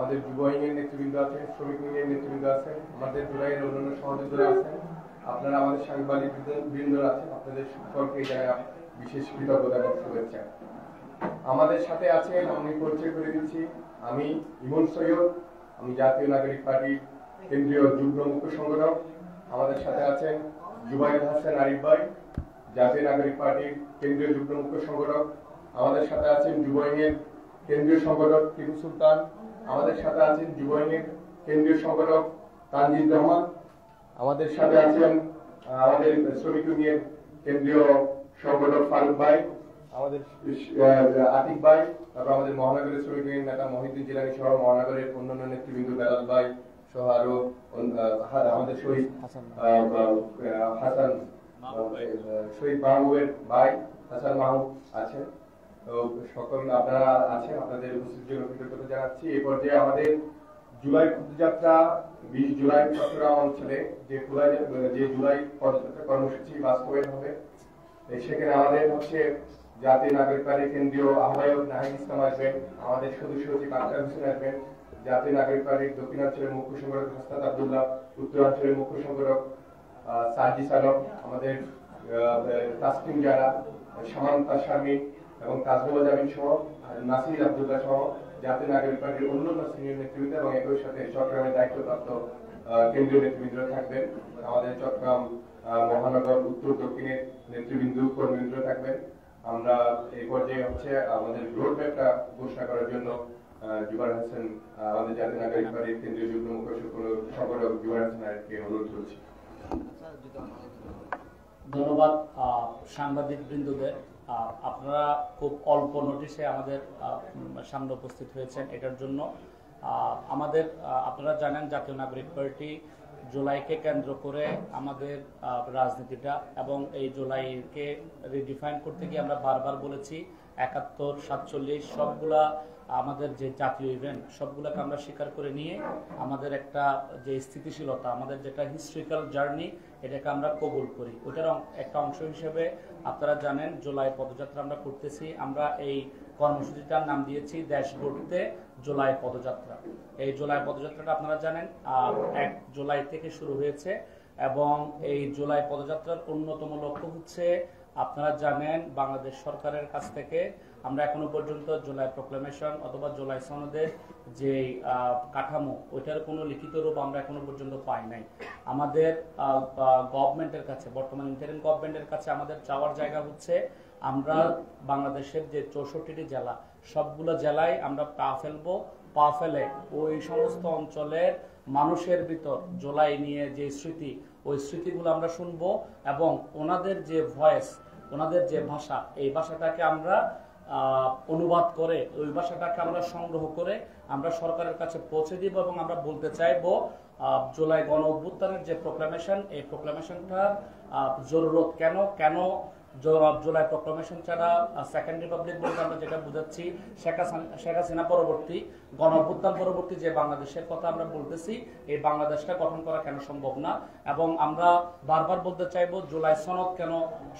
আমাদের যুব ইউনিয়ন নেতৃবৃন্দ আছেন, শ্রমিক ইউনিয়ন নেতৃবৃন্দ আছেন, আমাদের জুলাইয়ের অন্যান্য সহযোগীরা আছেন, আপনারা আমাদের সাংবাদিক বৃন্দ আছেন, আপনাদের সকলকে জানাই বিশেষ কৃতজ্ঞতা এবং শুভেচ্ছা। আমাদের সাথে আছেন, আমি পরিচয় করে দিচ্ছি, আমি ইমন সৈয়দ, আমি জাতীয় নাগরিক পার্টির কেন্দ্রীয় যুগ্ম মুখ্য সংগঠক। আমাদের সাথে আছেন জুবাইর হাসান আরিফ ভাই, জাতীয় নাগরিক পার্টির কেন্দ্রীয় যুগ্ম মুখ্য সংগঠক। আমাদের সাথে আছেন যুব ইউনিয়ন কেন্দ্রীয় সংগঠক টিপু সুলতান। আমাদের সাথে আছেন যুব ইউনিয়ন কেন্দ্রীয় সংগঠক তানজিদ রহমান। আমাদের সাথে আছেন আমাদের শ্রমিক ইউনিয়ন কেন্দ্রীয় সংগঠক ফারুক ভাই, আমাদের আতিক ভাই, তারপর আমাদের মহানগরের শ্রমিক ইউনিয়ন নেতা মহিউদ্দিন জিলানী সহ মহানগরের অন্যান্য নেতৃবৃন্দ বেলাল ভাই সহ আরো আমাদের শহীদ হাসান শহীদ মাহবুবের ভাই হাসান মাহবুব আছেন। তো সকল আপনারা আছেন, আপনাদের উপস্থিতির জন্য কৃতজ্ঞতা জানাচ্ছি। এই পর্যায়ে আমাদের জুলাই পদযাত্রা 20 জুলাই চট্টগ্রাম অঞ্চলে যে জুলাই পদযাত্রা কর্মসূচি বাস্তবায়ন হবে, সেখানে আমাদের জাতীয় নাগরিক পার্টির কেন্দ্রীয় আহ্বায়ক নাহিদ ইসলাম আসবেন, আমাদের সদস্য সচিব আক্তার হোসেন আসবেন, জাতীয় নাগরিক পার্টির দক্ষিণাঞ্চলের মুখ্য সংগঠক হাসনাত আব্দুল্লাহ, উত্তরাঞ্চলের মুখ্য সংগঠক সার্জিস আলম, আমাদের তাসকিন জারা, সামান্তা শারমিন এবং তাজমুল জামিন সহ নাসির আব্দুল্লাহ সহ জাতীয় নাগরিক পার্টির অন্যান্য সিনিয়র নেতৃবৃন্দ এবং একই সাথে চট্টগ্রামের দায়িত্বপ্রাপ্ত কেন্দ্রীয় নেতৃবৃন্দ থাকবেন। আমাদের চট্টগ্রাম মহানগর উত্তর দক্ষিণের নেতৃবৃন্দ কর্মীবৃন্দ থাকবেন। আমরা এই পর্যায়ে আমাদের রোড ম্যাপটা ঘোষণা করার জন্য জুবাইর হাসান, আমাদের জাতীয় নাগরিক পার্টির কেন্দ্রীয় যুগ্ম মুখ্য সংগঠক জুবাইর হাসান আরিফকে অনুরোধ করছি। ধন্যবাদ সাংবাদিক বৃন্দদের। আপনারা খুব অল্প নোটিশে আমাদের সামনে উপস্থিত হয়েছেন, এটার জন্য আমাদের আপনারা জানেন জাতীয় নাগরিক পার্টি জুলাইকে কেন্দ্র করে আমাদের রাজনীতিটা, এবং এই জুলাইকে রিডিফাইন করতে গিয়ে আমরা বারবার বলেছি 71, 47 সবগুলা আমাদের যে জাতীয় ইভেন্ট সবগুলোকে আমরা স্বীকার করে নিয়ে আমাদের একটা যে স্থিতিশীলতা, আমাদের যেটা হিস্ট্রিক্যাল জার্নি, এটাকে আমরা কবুল করি। ওটার একটা অংশ হিসেবে আপনারা জানেন জুলাই পদযাত্রা আমরা করতেছি। আমরা এই কর্মসূচিটার নাম দিয়েছি দেশ গড়তে জুলাই পদযাত্রা। এই জুলাই পদযাত্রাটা আপনারা জানেন 1 জুলাই থেকে শুরু হয়েছে, এবং এই জুলাই পদযাত্রার অন্যতম লক্ষ্য হচ্ছে, আপনারা জানেন বাংলাদেশ সরকারের কাছ থেকে আমরা এখনো পর্যন্ত জুলাই প্রক্লেমেশন অথবা জুলাই সনদের যে কাঠামো, ওইটার কোনো লিখিত রূপ আমরা এখনো পর্যন্ত পাই নাই। আমাদের গভর্নমেন্টের কাছে, বর্তমান ইন্টারিম গভর্নমেন্টের কাছে আমাদের চাওয়ার জায়গা হচ্ছে, আমরা বাংলাদেশের যে 64টি জেলা, সবগুলো জেলায় আমরা পা ফেলে ওই সমস্ত অঞ্চলের মানুষের ভিতর জুলাই নিয়ে যে স্মৃতি, ওই স্মৃতিগুলো আমরা শুনবো, এবং ওনাদের যে ভয়েস, ওনাদের যে ভাষা, এই ভাষাটাকে আমরা অনুবাদ করে, ওই ভাষাটাকে আমরা সংগ্রহ করে আমরা সরকারের কাছে পৌঁছে দিব। এবং আমরা বলতে চাইবো জুলাই গণ অভ্যুত্থানের যে প্রোক্লামেশন, এই প্রোক্লামেশনটার জরুরত কেন জুলাই প্রোক্লামেশন ছাড়া সেকেন্ড রিপাবলিক বলতে আমরা যেটা বুঝাচ্ছি, শেখ হাসিনা পরবর্তী গণ অভ্যুত্থান পরবর্তী যে বাংলাদেশের কথা আমরা বলতেছি, এই বাংলাদেশটা গঠন করা কেন সম্ভব না। এবং আমরা বারবার বলতে চাইবো জুলাই সনদ কেন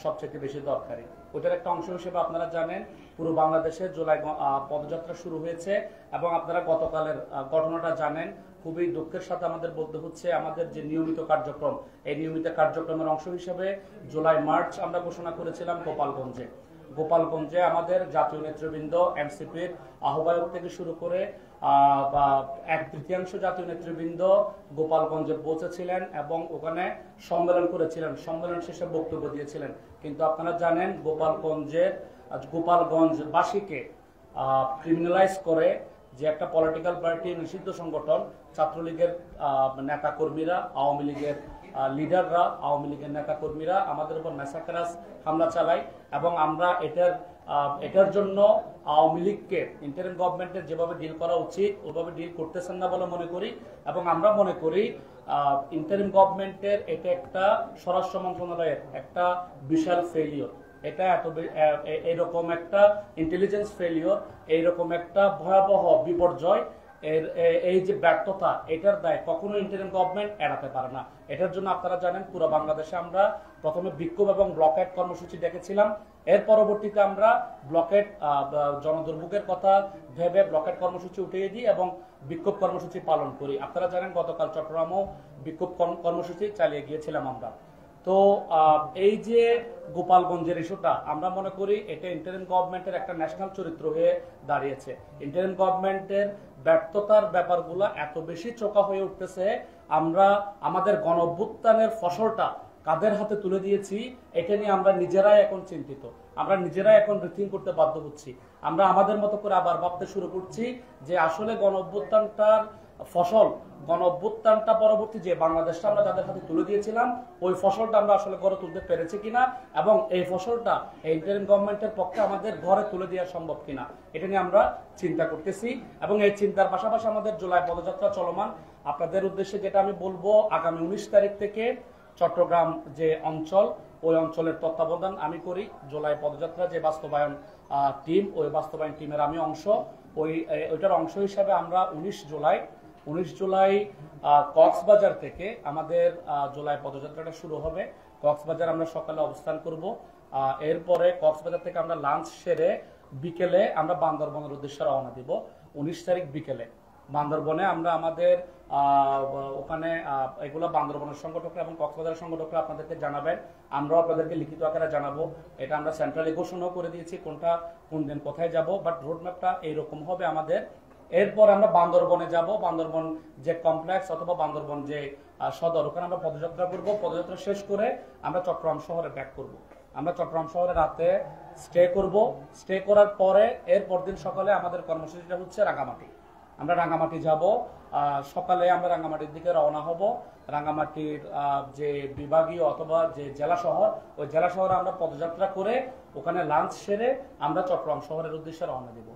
সবচেয়ে বেশি দরকারি। ওইটার একটা অংশ হিসেবে আপনারা জানেন পুরো বাংলাদেশে জুলাই পদযাত্রা শুরু হয়েছে, এবং আপনারা গতকালের ঘটনাটা জানেন। খুবই দুঃখের সাথে আমাদের বলতে হচ্ছে, আমাদের যে নিয়মিত কার্যক্রম, এই নিয়মিত কার্যক্রমের অংশ হিসেবে জুলাই মার্চ আমরা ঘোষণা করেছিলাম গোপালগঞ্জে আমাদের জাতীয় নেতৃবৃন্দ, এনসিপির আহ্বায়ক থেকে শুরু করে 1/3 জাতীয় নেতৃবৃন্দ গোপালগঞ্জে পৌঁছেছিলেন এবং ওখানে সম্মেলন করেছিলেন, সম্মেলন শেষে বক্তব্য দিয়েছিলেন। কিন্তু আপনারা জানেন গোপালগঞ্জবাসীকে ক্রিমিনালাইজ করে যে একটা পলিটিক্যাল পার্টি, নিষিদ্ধ সংগঠন, ছাত্রলীগের নেতা কর্মীরা, আওয়ামী লীগের লিডাররা, আওয়ামী লীগের নেতা কর্মীরা আমাদের উপর ম্যাসাকারাস হামলা চালায়। এবং আমরা এটার জন্য আওয়ামী লীগকে ইন্টারিম গভর্নমেন্টের যেভাবে ডিল করা উচিত ওইভাবে ডিল করতেছেন না বলে মনে করি। এবং আমরা মনে করি ইন্টারিম গভর্নমেন্টের এটা একটা স্বরাষ্ট্র মন্ত্রণালয়ের একটা বিশাল ফেলিওর। এটা এরকম একটা ইন্টেলিজেন্স ফেলিওর, এইরকম একটা ভয়াবহ বিপর্যয়, এই যে ব্যর্থতা, এটার দায় কখনো ইন্টারিম গভর্নমেন্ট এড়াতে পারে না। এটার জন্য আপনারা জানেন পুরো বাংলাদেশে আমরা প্রথমে বিক্ষোভ এবং ব্লকেট কর্মসূচি ডেকেছিলাম। এর পরবর্তীতে আমরা ব্লকেট জনদুর্ভোগের কথা ভেবে ব্লকেট কর্মসূচি উঠিয়ে দিই এবং বিক্ষোভ কর্মসূচি পালন করি। আপনারা জানেন গতকাল চট্টগ্রামেও বিক্ষোভ কর্মসূচি চালিয়ে গিয়েছিলাম আমরা। তো এই যে গোপালগঞ্জের ইস্যুটা, আমরা মনে করি এটা ইন্টারিম গভর্নমেন্টের একটা ন্যাশনাল চরিত্র হয়ে দাঁড়িয়েছে। ইন্টারিম গভর্নমেন্টের ব্যর্থতার ব্যাপারগুলো এত বেশি চোখা হয়ে উঠতেছে, আমরা আমাদের গণ অভ্যুত্থানের ফসলটা কাদের হাতে তুলে দিয়েছি এটা নিয়ে আমরা নিজেরাই এখন চিন্তিত, আমরা নিজেরাই এখন রিথিং করতে বাধ্য হচ্ছি। আমরা আমাদের মতো করে আবার ভাবতে শুরু করছি যে আসলে গণ অভ্যুত্থানটার ফসল, গণ অভ্যুত্থানটা পরবর্তী যে বাংলাদেশটা আমরা যাদের হাতে তুলে দিয়েছিলাম ওই ফসলটা আমরা আসলে গড়ে তুলতে পেরেছি কিনা, এবং এই ফসলটা এই ইন্টারিম গভর্নমেন্টের পক্ষে আমাদের ঘরে তুলে দেওয়া সম্ভব কিনা এটা নিয়ে আমরা চিন্তা করতেছি। এবং এই চিন্তার পাশাপাশি আমাদের জুলাই পদযাত্রা চলমান। আপনাদের উদ্দেশ্যে যেটা আমি বলবো, আগামী 19 তারিখ থেকে চট্টগ্রাম যে অঞ্চল, ওই অঞ্চলের তত্ত্বাবধান আমি করি। জুলাই পদযাত্রা যে বাস্তবায়ন টিম, ওই বাস্তবায়ন টিমের আমি অংশ। ওইটার অংশ হিসাবে আমরা 19 জুলাই কক্সবাজার থেকে আমাদের জুলাই পদযাত্রাটা শুরু হবে। কক্সবাজার আমরা সকালে অবস্থান করব। এরপরে কক্সবাজার থেকে আমরা লাঞ্চ সেরে বিকেলে আমরা বান্দরবনের উদ্দেশ্যে রওনা দিব। 19 তারিখ বিকেলে বান্দরবনে আমরা আমাদের ওখানে এগুলো বান্দরবনের সংগঠকরা এবং কক্সবাজারের সংগঠকরা আপনাদেরকে জানাবেন, আমরাও আপনাদেরকে লিখিত আকারে জানাবো। এটা আমরা সেন্ট্রালি ঘোষণাও করে দিয়েছি কোনটা কোন দিন কোথায় যাব, বাট রোডম্যাপটা এইরকম হবে আমাদের। এরপর আমরা বান্দরবনে যাব, বান্দরবন যে কমপ্লেক্স অথবা বান্দরবন যে সদর, ওখানে আমরা পদযাত্রা করব। পদযাত্রা শেষ করে আমরা চট্টগ্রাম শহরে ব্যাক করব। আমরা চট্টগ্রাম শহরে রাতে স্টে করব। স্টে করার পরে এরপর দিন সকালে আমাদের কর্মসূচিটা হচ্ছে রাঙামাটি। আমরা রাঙামাটি যাব, সকালে আমরা রাঙামাটির দিকে রওনা হব। রাঙামাটির যে বিভাগীয় অথবা যে জেলা শহর, ওই জেলা শহরে আমরা পদযাত্রা করে ওখানে লাঞ্চ সেরে আমরা চট্টগ্রাম শহরের উদ্দেশ্যে রওনা দিব।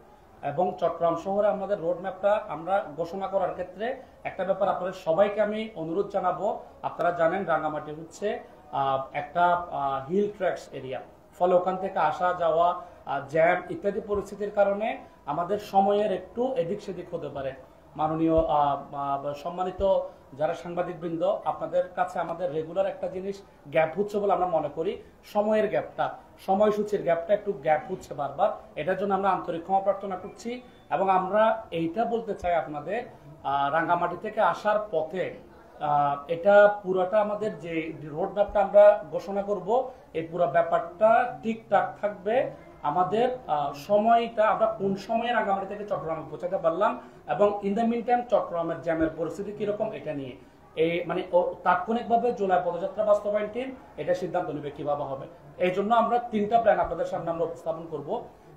এবং চট্টগ্রাম শহরে আমাদের রোড ম্যাপটা আমরা ঘোষণা করার ক্ষেত্রে একটা ব্যাপার আপনাদের সবাইকে আমি অনুরোধ জানাবো। আপনারা জানেন রাঙামাটি হচ্ছে একটা হিল ট্র্যাকস এরিয়া, ফলে ওখান থেকে আসা যাওয়া, জ্যাম ইত্যাদি পরিস্থিতির কারণে আমাদের সময়ের একটু এদিক সেদিক হতে পারে। মাননীয় সম্মানিত যারা সাংবাদিকবৃন্দ, আপনাদের কাছে আমাদের রেগুলার একটা জিনিস গ্যাপ হচ্ছে বলে আমরা মনে করি, সময়ের গ্যাপটা, সময়সূচির গ্যাপটা একটু গ্যাপ হচ্ছে বারবার। এটার জন্য আমরা আন্তরিক ক্ষমা প্রার্থনা করছি। এবং আমরা এইটা বলতে চাই আপনাদের, রাঙ্গামাটি থেকে আসার পথে এটা পুরোটা আমাদের যে রোড ম্যাপটা আমরা ঘোষণা করব, এই পুরো ব্যাপারটা ঠিকঠাক থাকবে। আমাদের সময়টা আমরা কোন সময়ে রাঙ্গামাটি থেকে চট্টগ্রামে পৌঁছাতে পারলাম এবং ইন দ্য মিন টাইম চট্টগ্রামের জ্যামের পরিস্থিতি কিরকম এটা নিয়ে এই মানে তাৎক্ষণিকভাবে জুলাই পদযাত্রা বাস্তবায়ন টিম এটা সিদ্ধান্ত নেবে কিভাবে হবে। এই জন্য আমরা 3টা প্ল্যান আপনাদের সামনে আমরা উপস্থাপন করব।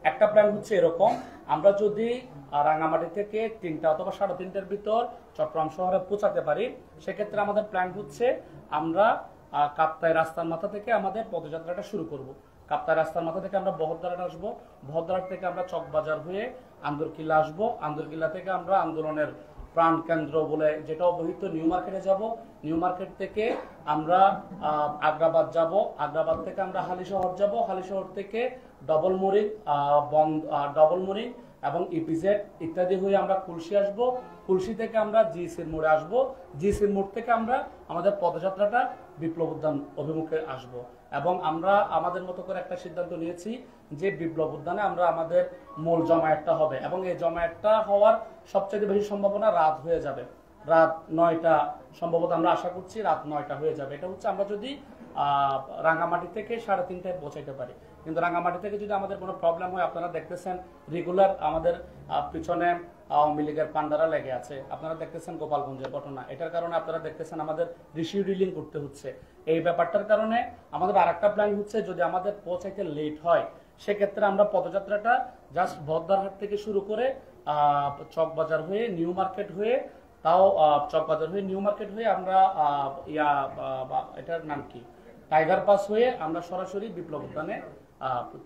একটা প্ল্যান হচ্ছে এরকম, আমরা যদি রাঙ্গামাটি থেকে 3টা অথবা 3:30টার ভিতর চট্টগ্রাম শহরে পৌঁছাতে পারি, সেক্ষেত্রে আমাদের প্ল্যান হচ্ছে আমরা কাপ্তাই রাস্তার মাথা থেকে আমাদের পদযাত্রাটা শুরু করব। কাপ্তাই রাস্তার মাথা থেকে আমরা বহদ্দারহাট আসবো, বহদ্দারহাট থেকে আমরা চকবাজার হয়ে আন্দরকিল্লা আসবো, আন্দরকিল্লা থেকে আমরা আন্দোলনের প্রাণ কেন্দ্র বলে যেটা অবহিত নিউ মার্কেটে যাব, নিউ মার্কেট থেকে আমরা আগ্রাবাদ যাব, আগ্রাবাদ থেকে আমরা হালিশহর যাব, হালিশহর থেকে ডবলমুরিং এবং ইপিজেড ইত্যাদি হয়ে আমরা কুলসি আসব, কুলসি থেকে আমরা জিসির মোড়ে আসব, জিসির মোড় থেকে আমরা আমাদের পদযাত্রাটা বিপ্লব উদ্যান অভিমুখে আসব। এবং আমরা আমাদের মতো করে একটা সিদ্ধান্ত নিয়েছি যে বিপ্লব উদ্যানে আমরা আমাদের মূল জমায়েতটা হবে এবং এই জমায়েতটা হওয়ার সবচেয়ে বেশি সম্ভাবনা রাত হয়ে যাবে, রাত 9টা সম্ভবত আমরা আশা করছি রাত 9টা হয়ে যাবে। এটা হচ্ছে আমরা যদি রাঙ্গামাটি থেকে 3:30টায় পৌঁছাইতে পারি। কিন্তু রাঙ্গামাটি থেকে যদি আমাদের কোনো প্রবলেম হয়, আপনারা দেখতেছেন রেগুলার আমাদের পিছনে আওয়ামী লীগের পান্ডারা লেগে আছে, আপনারা দেখতেছেন গোপালগঞ্জের ঘটনা, এটার কারণে আপনারা দেখতেছেন আমাদের রিশিডিউলিং করতে হচ্ছে। এই ব্যাপারটার কারণে আমাদের আরেকটা প্ল্যান হচ্ছে, যদি আমাদের পৌঁছাইতে লেট হয় সেক্ষেত্রে আমরা পদযাত্রাটা জাস্ট বহদ্দারহাট থেকে শুরু করে চকবাজার হয়ে নিউ মার্কেট হয়ে, তাও চকবাজার হয়ে নিউ মার্কেট হয়ে আমরা এটার নাম কি টাইগার পাস হয়ে আমরা সরাসরি বিপ্লব উদ্যানে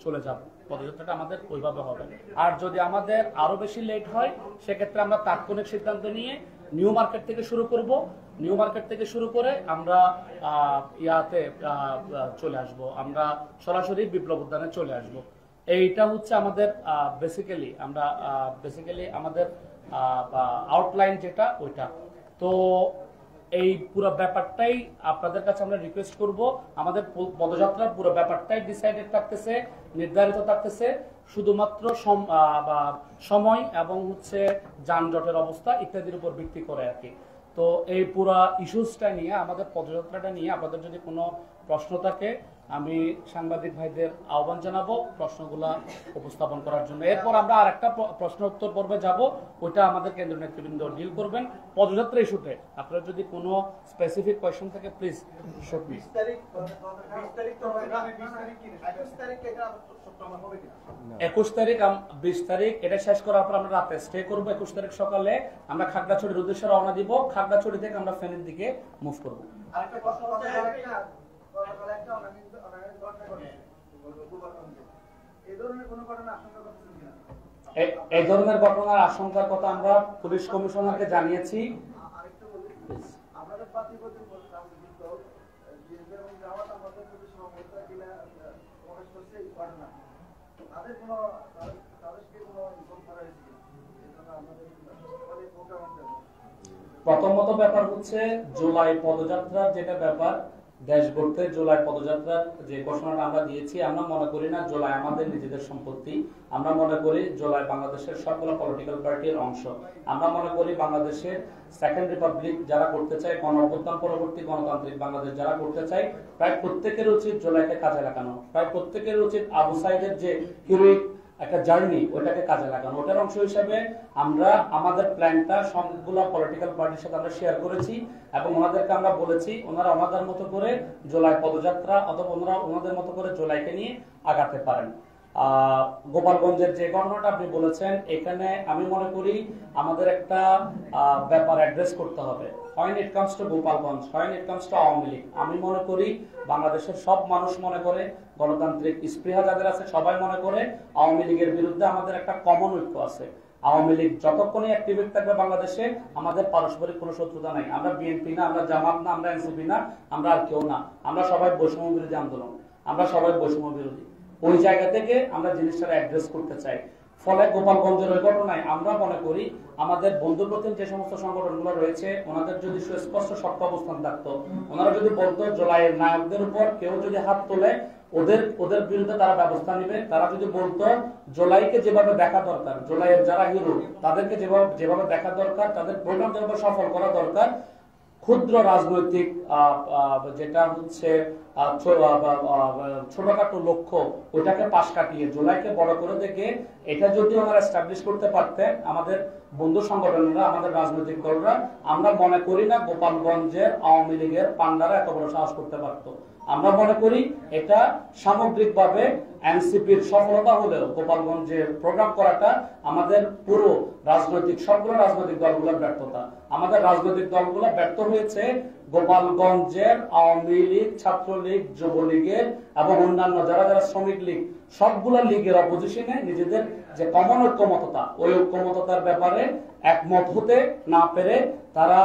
চলে যাব। পদযাত্রাটা আমাদের ওইভাবে হবে। আর যদি আমাদের আরো বেশি লেট হয় সেক্ষেত্রে আমরা তাৎক্ষণিক সিদ্ধান্ত নিয়ে নিউ মার্কেট থেকে শুরু করব, নিউ মার্কেট থেকে শুরু করে আমরা চলে আসব, আমরা সরাসরি বিপ্লব উদ্যানে চলে আসব। এইটা হচ্ছে আমাদের বেসিক্যালি আমাদের আউটলাইন যেটা ওইটা। তো এই পুরো ব্যাপারটাই আপনাদের কাছে আমরা রিকোয়েস্ট করব, আমাদের পদযাত্রার পুরো ব্যাপারটাই ডিসাইডেড থাকতেছে, নির্ধারিত থাকতেছে, শুধুমাত্র সময় এবং হচ্ছে যানজটের অবস্থা ইত্যাদির উপর ভিত্তি করে আর কি। তো এই পুরো ইস্যুসটা নিয়ে, আমাদের পদযাত্রাটা নিয়ে আপনাদের যদি কোনো প্রশ্ন থাকে, আমি সাংবাদিক ভাইদের আহ্বান জানাবো প্রশ্নগুলা উপস্থাপন করার জন্য। এরপর আমরা আরেকটা প্রশ্ন উত্তর পর্বে যাব, ওইটা আমাদের কেন্দ্রীয় নেতৃবৃন্দ ডিল করবেন। পদযাত্রা ইস্যুতে আপনারা যদি কোনো স্পেসিফিক কোয়েশ্চন থাকে প্লিজ। 21 তারিখ 20 তারিখ এটা শেষ করার পর আমরা রাতে স্টে করবো। 21 তারিখ সকালে আমরা খাগড়াছড়ির উদ্দেশ্যে রওনা দিব, খাগড়াছড়ি থেকে আমরা ফেনীর দিকে মুভ করবো। এই ধরনের ঘটনার আশঙ্কার কথা আমরা পুলিশ কমিশনারকে জানিয়েছি। প্রথমত ব্যাপার হচ্ছে জুলাই পদযাত্রার যেটা ব্যাপার, দেশ গড়তে জুলাই পদযাত্রার যে ঘোষণাটা আমরা দিয়েছি, আমরা মনে করি না জুলাই আমাদের নিজেদের সম্পত্তি। আমরা মনে করি জুলাই বাংলাদেশের সবগুলো পলিটিক্যাল পার্টির অংশ। আমরা মনে করি বাংলাদেশের সেকেন্ড রিপাবলিক যারা করতে চায়, গণ অভ্যুত্থান পরবর্তী গণতান্ত্রিক বাংলাদেশ যারা করতে চায়, প্রায় প্রত্যেকের উচিত জুলাইকে কাজে লাগানো। প্রায় প্রত্যেকের উচিত আবু সাইদের যে হিরোইক একটা জার্নি, ওইটাকে কাজে লাগানো। ওটার অংশ হিসেবে আমরা আমাদের প্ল্যানটা সবগুলো পলিটিক্যাল পার্টির সাথে আমরা শেয়ার করেছি এবং ওনাদেরকে আমরা বলেছি ওনারা ওনাদের মতো করে জুলাই পদযাত্রা অথবা ওনারা ওনাদের মতো করে জুলাইকে নিয়ে আগাতে পারেন। গোপালগঞ্জের যে ঘটনাটা আপনি বলেছেন, এখানে আমি মনে করি আমাদের একটা ব্যাপার অ্যাড্রেস করতে হবে। when it comes to Gopalganj, when it comes to Awami League, আমি মনে করি বাংলাদেশের সব মানুষ মনে করে, গণতান্ত্রিক স্পৃহা যাদের আছে সবাই মনে করে আওয়ামী লীগের বিরুদ্ধে আমাদের একটা কমন ঐক্য আছে। আওয়ামী লীগ যতক্ষণই অ্যাক্টিভ থাকবে বাংলাদেশে, আমাদের পারস্পরিক কোনো শত্রুতা নাই। আমরা বিএনপি না, আমরা জামাত না, আমরা এনসিপি না, আমরা আর কেউ না। আমরা সবাই বৈষম্য বিরোধী আন্দোলন, আমরা সবাই বৈষম্য বিরোধী। ওই জায়গা থেকে আমরা জিনিসটা অ্যাড্রেস করতে চাই। ফলে গোপালগঞ্জের ওই ঘটনায় আমরা মনে করি আমাদের বন্ধুপ্রতিম যে সমস্ত সংগঠনগুলো রয়েছে, ওনাদের যদি সুস্পষ্ট শক্ত অবস্থান থাকতো, ওনারা যদি বলতো জুলাইয়ের নায়কদের উপর কেউ যদি হাত তোলে ওদের বিরুদ্ধে তারা ব্যবস্থা নেবে, তারা যদি বলতো জুলাইকে যেভাবে দেখা দরকার, জুলাইয়ের যারা হিরো তাদেরকে যেভাবে দেখা দরকার, তাদের প্রোগ্রাম যেভাবে সফল করা দরকার, ক্ষুদ্র রাজনৈতিক যেটা হচ্ছে ছোটখাটো লক্ষ্য, ওইটাকে পাশ কাটিয়ে জুলাইকে বড় করে দেখে এটা যদি ওনারা এস্টাবলিশ করতে পারতেন, আমাদের বন্ধু সংগঠনরা, আমাদের রাজনৈতিক দলরা, আমরা মনে করি না গোপালগঞ্জের আওয়ামী লীগের পান্ডারা এত বড় সাহস করতে পারত। আমরা মনে করি এটা সামগ্রিকভাবে এনসিপির সফলতা হলেও গোপালগঞ্জের প্রোগ্রাম করাটা আমাদের পুরো সবগুলো রাজনৈতিক দলগুলোর ব্যর্থতা। আমাদের রাজনৈতিক দলগুলো ব্যর্থ হয়েছে গোপালগঞ্জের আওয়ামী লীগ, ছাত্রলীগ, যুবলীগের এবং অন্যান্য যারা শ্রমিক লীগ, সবগুলো লীগের অপোজিশনে নিজেদের যে কমন ঐক্যমততা, ওই ঐক্যমততার ব্যাপারে একমত হতে না পেরে তারা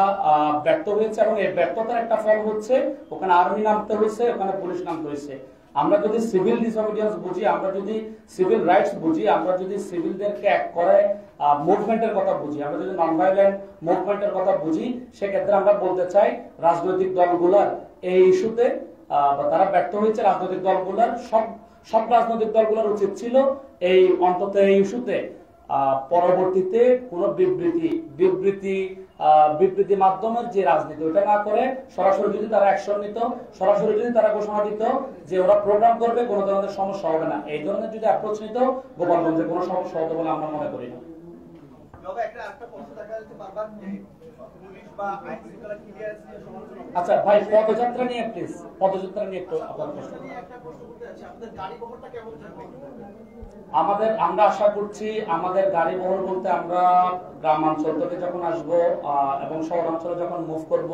ব্যর্থ হয়েছে। এবং এই ব্যর্থতার একটা ফল হচ্ছে ওখানে আর্মি নামতে হয়েছে, ওখানে পুলিশ নামতে হয়েছে। আমরা যদি সিভিল ডিসঅবিডিয়েন্স বুঝি, আমরা যদি সিভিল রাইটস বুঝি, আমরা যদি সিভিলদেরকে এক করে মুভমেন্টের কথা বুঝি, আমরা যদি নন ভায়োলেন্ট মুভমেন্টের কথা বুঝি, সেক্ষেত্রে আমরা বলতে চাই রাজনৈতিক দলগুলার এই ইস্যুতে তারা ব্যর্থ হয়েছে। রাজনৈতিক দলগুলার সব রাজনৈতিক দলগুলোর উচিত ছিল এই অন্তত এই ইস্যুতে পরবর্তীতে কোন বিবৃতি মাধ্যমের যে রাজনীতি, ওটা না করে সরাসরি যদি তারা অ্যাকশন নিত, সরাসরি যদি তারা ঘোষণা দিত যে ওরা প্রোগ্রাম করবে, কোনো ধরনের সমস্যা হবে না, এই ধরনের যদি অ্যাপ্রোচ নিত, গোপালগঞ্জে কোনো সমস্যা হতো বলে আমরা মনে করি না। আচ্ছা ভাই, পদযাত্রা নিয়ে প্লিজ, পদযাত্রা নিয়ে একটু আপনার প্রশ্ন। আমরা আশা করছি আমাদের গাড়ি বহর বলতে আমরা গ্রামাঞ্চল থেকে যখন আসব এবং শহরাঞ্চলে যখন মুভ করব,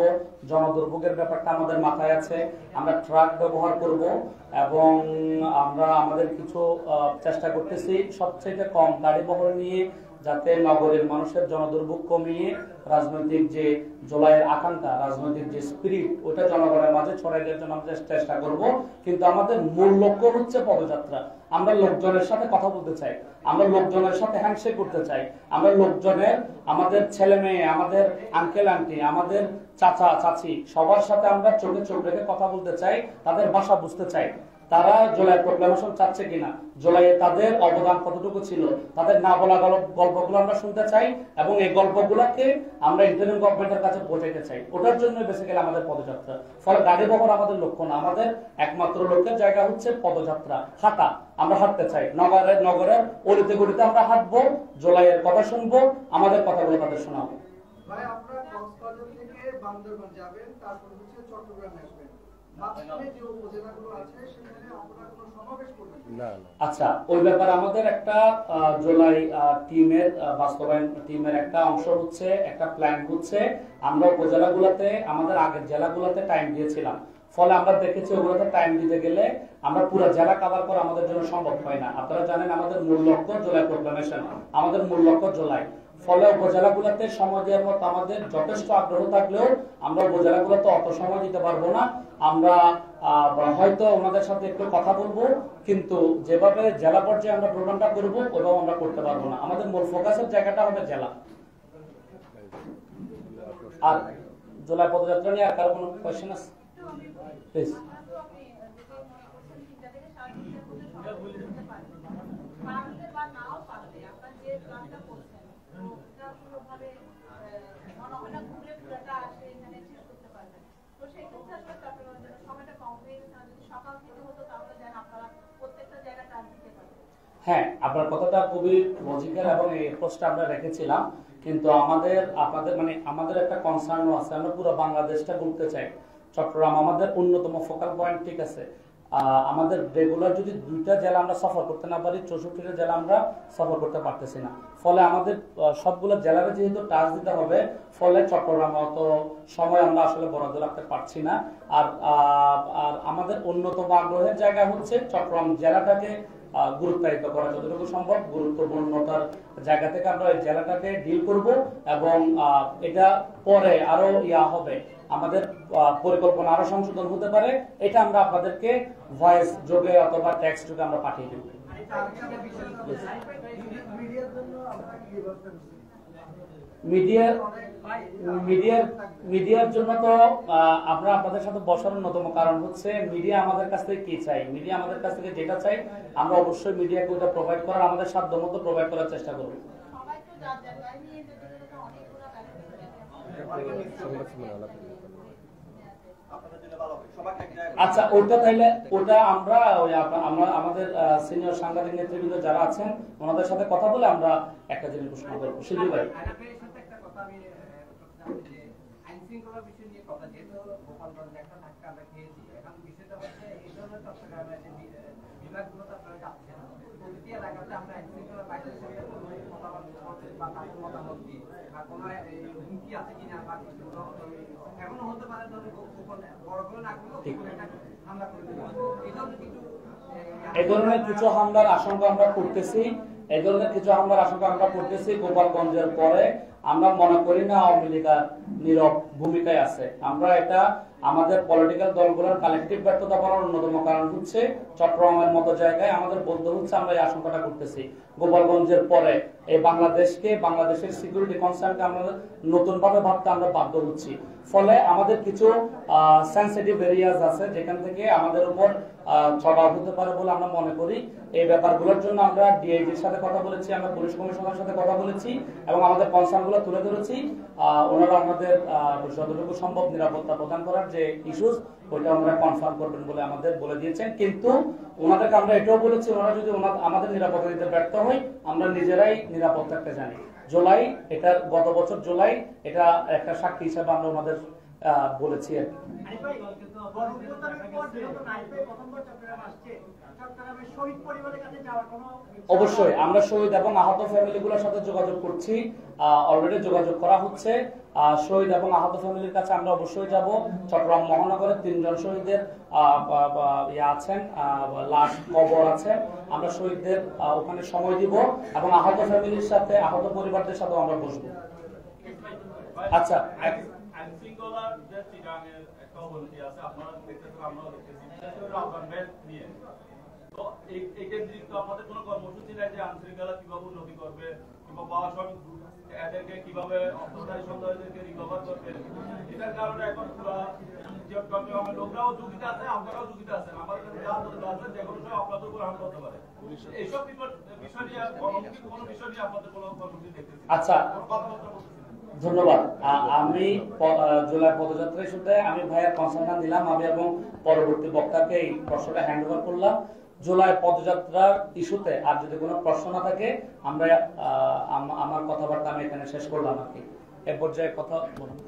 জনদুর্ভোগের ব্যাপারটা আমাদের মাথায় আছে। আমরা ট্রাক ব্যবহার করব এবং আমরা আমাদের কিছু চেষ্টা করতেছি সবচেয়ে কম গাড়ি বহর নিয়ে যাতে নগরের মানুষের জনদুর্ভোগ কমিয়ে রাজনৈতিক যে জুলাইয়ের আকাঙ্ক্ষা, রাজনৈতিক যে স্পিরিট, ওটা জনগণের মাঝে ছড়াই দেওয়ার জন্য আমরা চেষ্টা করব। কিন্তু আমাদের মূল লক্ষ্য হচ্ছে পদযাত্রা। আমরা লোকজনের সাথে কথা বলতে চাই, আমরা লোকজনের সাথে হ্যান্ডশেক করতে চাই, আমরা লোকজনের, আমাদের ছেলে মেয়ে, আমাদের আঙ্কেল আন্টি, আমাদের চাচা চাচি, সবার সাথে আমরা চোখে চোখ রেখে কথা বলতে চাই, তাদের ভাষা বুঝতে চাই। তারা জুলাই প্রোক্লামেশন চাচ্ছে কিনা, জুলাইয়ে তাদের অবদান কতটুকু ছিল, তাদের না বলা গল্পগুলো আমরা শুনতে চাই এবং এই গল্পগুলোকে আমরা ইন্টারিম গভর্নমেন্টের কাছে পৌঁছাইতে চাই। ওটার জন্য বেসিক্যালি আমাদের পদযাত্রা। ফলে গাড়ি বহর আমাদের লক্ষ্য না, আমাদের একমাত্র লক্ষ্যের জায়গা হচ্ছে পদযাত্রা, হাঁটা। আমরা হাঁটতে চাই, নগরের অলিতে গলিতে আমরা হাঁটবো, জুলাইয়ের কথা শুনবো, আমাদের কথাগুলো তাদের শোনাবো। মানে আপনারা কক্সবাজার থেকে বান্দরবান যাবেন, তারপর হচ্ছে চট্টগ্রামে আসবেন। মাঝখানে যে উপজেলাগুলো আছে সেখানে আপনারা কোনো সমাবেশ করবেন না? আচ্ছা, ওই ব্যাপারে আমাদের একটা জুলাই টিমের বাস্তবায়ন টিমের একটা অংশ হচ্ছে, একটা প্ল্যান হচ্ছে। আমরা উপজেলাগুলোতে, আমাদের আগের জেলাগুলোতে টাইম দিয়েছিলাম। ফলে আমরা দেখেছি ওগুলোতে টাইম দিতে গেলে আমরা পুরো জেলা কভার করা আমাদের জন্য সম্ভব হয় না। আপনারা জানেন আমাদের মূল লক্ষ্য জুলাই প্রোক্লামেশন, আমাদের মূল লক্ষ্য জুলাই। ফলে উপজেলাগুলোতে সময় দেওয়ার মতো আমাদের যথেষ্ট আগ্রহ থাকলেও আমরা উপজেলাগুলোতে অত সময় দিতে পারবো না। আমরা হয়তো ওনাদের সাথে একটু কথা বলবো, কিন্তু যেভাবে জেলা পর্যায়ে আমরা প্রোগ্রামটা করবো ওইভাবে আমরা করতে পারবো না। আমাদের মূল ফোকাসের জায়গাটা হবে জেলা। আর জুলাই পদযাত্রা নিয়ে আর কারো কোনো কোয়েশ্চেন আছে? প্লিজ। হ্যাঁ, আপনার কথাটা খুবই লজিক্যাল এবং এই পোস্টটা আমরা রেখেছিলাম। কিন্তু আমাদের একটা কনসার্নও আছে। আমরা পুরো বাংলাদেশটা ঘুরতে চাই। চট্টগ্রাম আমাদের অন্যতম ফোকাল পয়েন্ট, ঠিক আছে। আমাদের রেগুলার যদি 2টা জেলা আমরা সফর করতে না পারি, 64টা জেলা আমরা সফর করতে পারতেছি না। ফলে আমাদের সবগুলো জেলারে যেহেতু টাচ দিতে হবে, ফলে চট্টগ্রামে অত সময় আমরা আসলে বরাদ্দ রাখতে পারছি না। আর আমাদের অন্যতম আগ্রহের জায়গা হচ্ছে চট্টগ্রাম জেলাটাকে গুরুত্বায়িত করা, যতটুকু সম্ভব গুরুত্বপূর্ণতার জায়গা থেকে আমরা এই জেলাটাকে ডিল করব। এবং এটা পরে আরো হবে, আমাদের পরিকল্পনা আরো সংশোধন হতে পারে। এটা আমরা আপনাদেরকে ভয়েস যোগে অথবা টেক্সট যোগে আমরা পাঠিয়ে দেব। মিডিয়ার জন্য তো আমরা আপনাদের সাথে বসার অন্যতম কারণ হচ্ছে মিডিয়া আমাদের কাছ থেকে কি চাই। মিডিয়া আমাদের কাছ থেকে যেটা চাই আমরা অবশ্যই মিডিয়াকে ওটা প্রোভাইড করার, আমাদের সাধ্য মতো প্রোভাইড করার চেষ্টা করব। আচ্ছা, ওটা তাইলে ওটা আমরা আমাদের সিনিয়র সাংবাদিক নেতৃবৃন্দ যারা আছেন ওনাদের সাথে কথা বলে আমরা একটা জিনিস ঘোষণা করবো। শিল্পী ভাই, আইনশৃঙ্খলার বিষয় নিয়ে কথা, যেহেতু গোপালগঞ্জে একটা ধাক্কা আমরা খেয়েছি, এখন বিষয়টা হচ্ছে এই ধরনের চট্টগ্রামের যে বিভাগগুলোতে আপনারা যাচ্ছেন, প্রতিটি এলাকাতে আমরা আইনশৃঙ্খলার বাইরের সাথে মতামত বা তাদের মতামত দিই বা কোনো হুমকি আছে কিনা বা এমনও হতে পারে বড় করে না করলেও হামলা করে দেবে। এই ধরনের কিছু হামলার আশঙ্কা আমরা করতেছি। গোপালগঞ্জের পরে আমরা মনে করি না আওয়ামী লীগের নীরব ভূমিকায় আছে। আমরা এটা আমাদের পলিটিক্যাল দলগুলোর কালেকটিভ ব্যর্থতা বলার অন্যতম কারণ হচ্ছে চট্টগ্রামের মতো জায়গায় আমাদের বলতে হচ্ছে আমরা এই আশঙ্কাটা করতেছি। গোপালগঞ্জের পরে এই বাংলাদেশের সিকিউরিটি কনসার্নকে আমরা নতুন ভাবে ভাবতে আমরা বাধ্য হচ্ছি। ফলে আমাদের কিছু সেনসিটিভ এরিয়াস আছে যেখান থেকে আমাদের উপর চড়াও হতে পারে বলে আমরা মনে করি। এই ব্যাপারগুলোর জন্য আমরা ডিআইজির সাথে কথা বলেছি, আমরা পুলিশ কমিশনারের সাথে কথা বলেছি এবং আমাদের কনসার্নগুলো তুলে ধরেছি। ওনারা আমাদের যতটুকু সম্ভব নিরাপত্তা প্রদান করার যে ইস্যুস ওইটা ওনারা কনফার্ম করবেন বলে আমাদের বলে দিয়েছেন। কিন্তু ওনাদেরকে আমরা এটাও বলেছি, ওনারা যদি আমাদের নিরাপত্তা দিতে ব্যর্থ হই আমরা নিজেরাই নিরাপদ থাকতে জানি। জুলাই, এটার গত বছর জুলাই, এটা একটা সাক্ষী হিসাবে আমরা ওনাদের বলেছি আর কি। অবশ্যই আমরা শহীদ এবং আহত ফ্যামিলিগুলোর সাথে যোগাযোগ করছি, অলরেডি যোগাযোগ করা হচ্ছে। শহীদ এবং আহত ফ্যামিলির কাছে আমরা অবশ্যই যাব। চট্টগ্রাম মহানগরের 3 জন শহীদের আছেন, লাশ কবর আছে, আমরা শহীদদের ওখানে সময় দিব এবং আহত ফ্যামিলির সাথে, আহত পরিবারদের সাথে আমরা বসবো। আচ্ছা, আইনশৃঙ্খলার যে চিরাঙের একটা অবনতি আছে, আপনারা দেখতেছেন, আমরাও দেখতেছি, আহ্বান নিয়ে। তো এই কেন্দ্রিক আপনাদের কোনো কর্মসূচি নাই যে আইনশৃঙ্খলা কিভাবে উন্নতি করবে কিংবা পাওয়া সব এদেরকে কিভাবে অর্থধারী সন্তানদেরকে রিকভার করবে? এটার কারণে এখন পুরা চট্টগ্রামের লোকরাও ঝুঁকিতে আছে, আপনারাও ঝুঁকিতে আছেন। আমাদের কাছে যা আছে যে কোনো সময় আপনাদের উপর হামলা হতে পারে। এইসব বিষয় নিয়ে কর্মমুখী কোনো বিষয় নিয়ে আপনাদের কোনো কর্মসূচি দেখতেছি? আচ্ছা, কথাবার্তা বলতেছি। ধন্যবাদ। আমি জুলাই পদযাত্রা ইস্যুতে আমি ভাইয়ের কনসালটেন্ট দিলাম, আমি এবং পরবর্তী বক্তাকে এই প্রশ্নটা হ্যান্ড ওভার করলাম। জুলাই পদযাত্রার ইস্যুতে আর যদি কোনো প্রশ্ন না থাকে আমরা আমার কথাবার্তা আমি এখানে শেষ করলাম আর কি। এ পর্যায়ে কথা বলুন।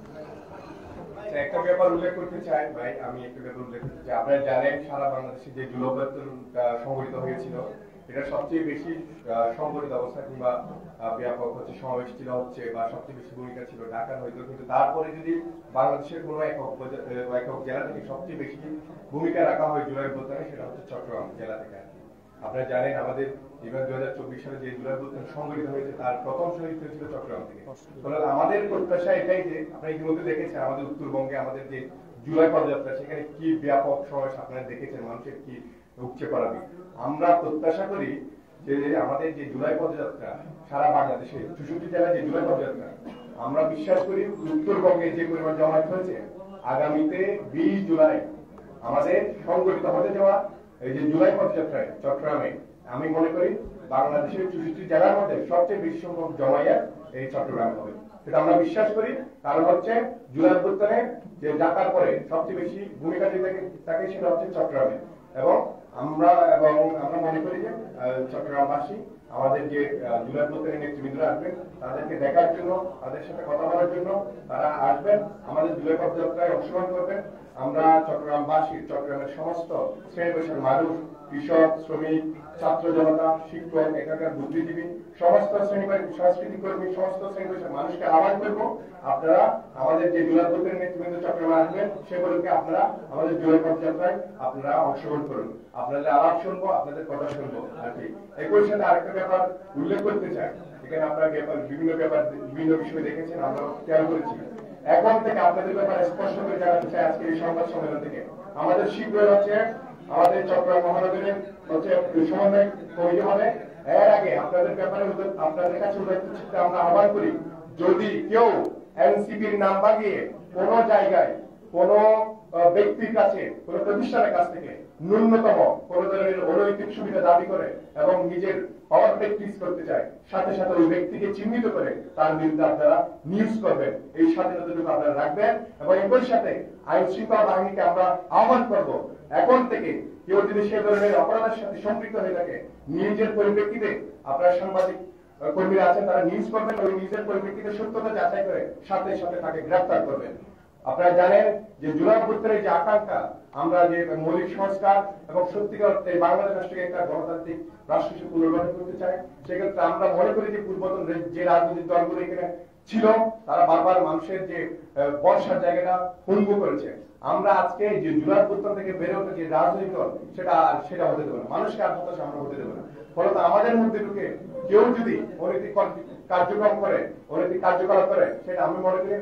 একটা ব্যাপার উল্লেখ করতে চাই ভাই, আমি একটা ব্যাপার উল্লেখ করতে চাই। আপনারা জানেন সারা বাংলাদেশে যে জুলাই অভ্যুত্থানটা সংঘটিত হয়েছিল, এটা সবচেয়ে বেশি সংগঠিত অবস্থা কিংবা ব্যাপক হচ্ছে সমাবেশ ছিল হচ্ছে বা সবচেয়ে বেশি ভূমিকা ছিল ঢাকার হয়তো, কিন্তু তারপরে যদি বাংলাদেশের কোনো একক জেলা থেকে সবচেয়ে বেশি ভূমিকা রাখা হয় জুলাই অভ্যুত্থানে, সেটা হচ্ছে চট্টগ্রাম জেলা থেকে আর কি। আপনারা জানেন আমাদের 2024 সালে যে জুলাই অভ্যুত্থান সংগঠিত হয়েছে তার প্রথম শহীদ হয়েছিল চট্টগ্রাম থেকে। ফলে আমাদের প্রত্যাশা এটাই যে আপনারা ইতিমধ্যে দেখেছেন আমাদের উত্তরবঙ্গে আমাদের যে জুলাই পদযাত্রা, সেখানে কি ব্যাপক সমাবেশ আপনারা দেখেছেন, মানুষের কি উপচে পড়া। আমরা প্রত্যাশা করি যে আমাদের যে জুলাই পদযাত্রা সারা বাংলাদেশে 64 জেলায় যে জুলাই পদযাত্রা, আমরা বিশ্বাস করি উত্তরবঙ্গে যে পরিমাণ জমায়েত হয়েছে, আগামীতে 20 জুলাই আমাদের সংগঠিত হতে যাওয়া এই যে জুলাই পদযাত্রায় চট্টগ্রামে, আমি মনে করি বাংলাদেশের 64 জেলার মধ্যে সবচেয়ে বেশি সংখ্যক জমায়েত এই চট্টগ্রামে হবে। সেটা আমরা বিশ্বাস করি, কারণ হচ্ছে জুলাই অভ্যুত্থানে যে ঢাকার পরে সবচেয়ে বেশি ভূমিকা দিয়ে থাকে সেটা হচ্ছে চট্টগ্রামে। এবং আমরা মনে করি যে চট্টগ্রামবাসী আমাদের যে জুলাই অভ্যুত্থানের নেতৃবৃন্দরা আসবেন তাদেরকে দেখার জন্য, তাদের সাথে কথা বলার জন্য তারা আসবেন, আমাদের জুলাই পদযাত্রায় অংশগ্রহণ করবেন। আমরা চট্টগ্রামবাসী, চট্টগ্রামের সমস্ত শ্রেণী পেশার মানুষ, কৃষক, শ্রমিক, ছাত্র জনতা, শিক্ষক, এখানকার বুদ্ধিজীবী, সমস্ত শ্রেণী সাংস্কৃতিক কর্মী, সমস্ত শ্রেণী পেশার মানুষকে আহ্বান করবো, আপনারা আমাদের যে জুলাই অভ্যুত্থানের নেতৃবৃন্দ চট্টগ্রামে আসবেন সেগুলোকে আপনারা আমাদের জুলাই পদযাত্রায় আপনারা অংশগ্রহণ করুন। আপনাদের আলাপ শুনবো, আপনাদের কথা শুনবো আর কি। একই সাথে আরেকটা ব্যাপার উল্লেখ করতে চাই, এখানে আপনারা বিভিন্ন বিষয় দেখেছেন, আমরা খেয়াল করেছি। এখন থেকে আপনাদের ব্যাপারে স্পষ্ট করে জানাতে চাই আজকে এই সংবাদ সম্মেলন থেকে, আমাদের শীঘ্রই হচ্ছে আমাদের চট্টগ্রাম মহানগরের হচ্ছে সমন্বয় কমিটি হবে। এর আগে আপনাদের ব্যাপারে আপনাদের কাছে আমরা আহ্বান করি, যদি কেউ এনসিপির নাম বাগিয়ে কোন জায়গায় কোন ব্যক্তির কাছে, কোন প্রতিষ্ঠানের কাছ থেকে ন্যূনতম কোন ধরনের অনৈতিক সুবিধা দাবি করে এবং নিজের পাওয়ার প্র্যাকটিস করতে চায়, সাথে সাথে ওই ব্যক্তিকে চিহ্নিত করে তার বিরুদ্ধে আপনারা নিউজ করবেন, এই স্বাধীনতাটুকু আপনারা রাখবেন। এবং একই সাথে আইন শৃঙ্খলা বাহিনীকে আমরা আহ্বান করব, এখন থেকে কেউ যদি সে ধরনের অপরাধের সাথে সম্পৃক্ত হয়ে থাকে, নিজের পরিপ্রেক্ষিতে আপনারা সাংবাদিক কর্মীরা আছেন, তারা নিউজ করবেন, ওই নিজের পরিপ্রেক্ষিতে সত্যতা যাচাই করে সাথে সাথে তাকে গ্রেফতার করবেন। আপনারা জানেন যে জুলাই অভ্যুত্থানের যে আকাঙ্ক্ষা, আমরা যে মৌলিক সংস্কার এবং সত্যিকার বাংলাদেশ রাষ্ট্রকে একটা গণতান্ত্রিক রাষ্ট্র হিসেবে পুনর্গঠন করতে চাই, সেক্ষেত্রে আমরা মনে করি যে পূর্বতন যে রাজনৈতিক দলগুলো এখানে ছিল তারা বারবার মানুষের যে বর্ষার জায়গাটা ভঙ্গ করেছে। আমরা আজকে যে জুলাই অভ্যুত্থান থেকে বেড়ে ওঠে যে রাজনৈতিক দল, সেটা হতে দেবো না, মানুষকে আর হতাশা আমরা হতে দেবো না। ফলত আমাদের মধ্যে ঢুকে কেউ যদি অনৈতিক কার্যক্রম করে, অনৈতিক কার্যকলাপ করে, সেটা আমি মনে করি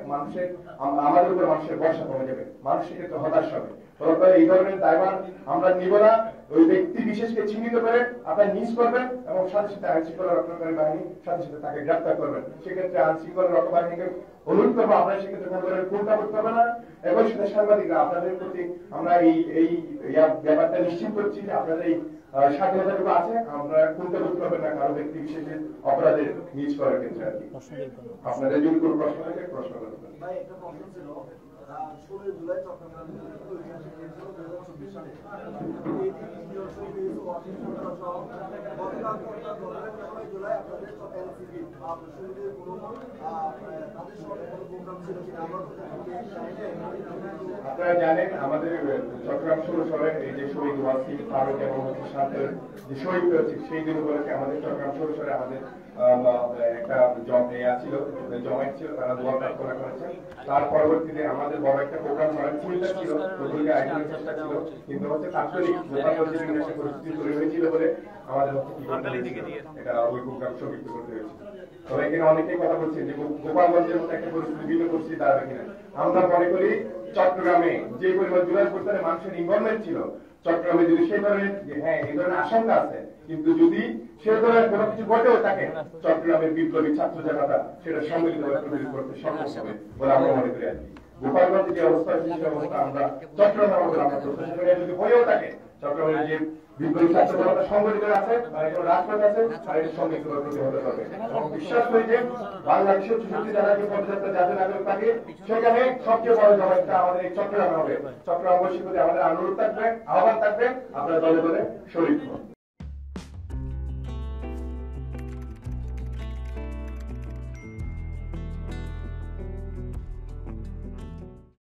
আমাদের উপরে মানুষের ভরসা কমে যাবে, মানুষ সেক্ষেত্রে হতাশ হবে। ফলত এই ধরনের দায়ভার আমরা নিব না। ওই ব্যক্তি বিশেষকে চিহ্নিত করে আপনারা নিউজ করবেন এবং সাথে সাথে আইন শৃঙ্খলা রক্ষাকারী বাহিনী সাথে সাথে তাকে গ্রেফতার করবেন। সেক্ষেত্রে আইন শৃঙ্খলা রক্ষা বাহিনীকে অনুরোধ করবো আপনারা সেক্ষেত্রে কোন ধরনের কোনটা করতে হবে না। এবং সাথে সাংবাদিকরা আপনাদের প্রতি আমরা এই ব্যাপারটা নিশ্চিত করছি যে আপনাদের এই স্বাধীনতাটুকু আছে, আমরা কোনটা করতে হবে না কারো ব্যক্তি বিশেষের অপরাধের নিউজ করার ক্ষেত্রে আর কি। আপনাদের যদি কোনো প্রশ্ন থাকে প্রশ্ন করতে পারেন। ভাই একটা প্রশ্ন ছিল, 16 জুলাই চট্টগ্রাম ঐতিহাসিক দিন ছিল 2024 সালে। এই দ্বিতীয় শহীদ ওয়াসিম সরকার সহ গতকাল 16 জুলাই আপনাদের এনসিপি শহীদের কোনো তাদের সঙ্গে কোনো প্রোগ্রাম ছিল কিনা আমরা তো আপনারা জানেন আমাদের চট্টগ্রাম 16 শহরের এই যে শহীদ ওয়াসিম ফারুক এবং হচ্ছে সাথের যে শহীদ হয়েছে সেই দিন উপলক্ষে আমাদের চট্টগ্রাম 16 শহরে আমাদের একটা জমায়েত ছিল, তারা দোয়া প্রার্থনা করেছেন। তার পরবর্তীতে আমাদের বড় একটা প্রোগ্রাম করার চিন্তা ছিল, ওগুলোকে আয়োজনের চেষ্টা ছিল, কিন্তু হচ্ছে তাৎক্ষণিক গোপালগঞ্জের পরিস্থিতি তৈরি হয়েছিল বলে আমাদের হচ্ছে কি এটা ওই প্রোগ্রাম স্থগিত করতে হয়েছে। তবে এখানে অনেকেই কথা বলছেন যে গোপালগঞ্জের মতো একটা পরিস্থিতি ভিন্ন পরিস্থিতি দাঁড়াবে কিনা। আমরা মনে করি চট্টগ্রামে যে পরিমাণ জুলাই পরিবারে মানুষের ইনভলভমেন্ট ছিল, চট্টগ্রামে যদি সেই ধরনের হ্যাঁ এই ধরনের আশঙ্কা আছে, কিন্তু যদি সেই ধরনের কোনো কিছু ঘটেও থাকে চট্টগ্রামের বিপ্লবী ছাত্র জনতা সেটা সম্মিলিতভাবে প্রতিরোধ করতে সক্ষম হবে বলে আমরা মনে করি আর কি। গোপালগঞ্জে যে অবস্থা সেই অবস্থা আমরা চট্টগ্রামের আমরা প্রত্যাশা করি, যদি হয়েও থাকে চট্টগ্রামের যে বিপ্লবী ছাত্র জনতা সংগঠিত আছে আর কোনো রাজপথ আছে আর এটা সম্মিলিতভাবে প্রতিহত করবে এবং বিশ্বাস করি যে বাংলাদেশের 64 জেলার যে পদযাত্রা জাতীয় নাগরিক পার্টি সেখানে সবচেয়ে বড় জমায়েতটা আমাদের এই চট্টগ্রামে হবে। চট্টগ্রামবাসীর প্রতি আমাদের অনুরোধ থাকবে, আহ্বান থাকবে, আপনারা দলে দলে শরীক হন।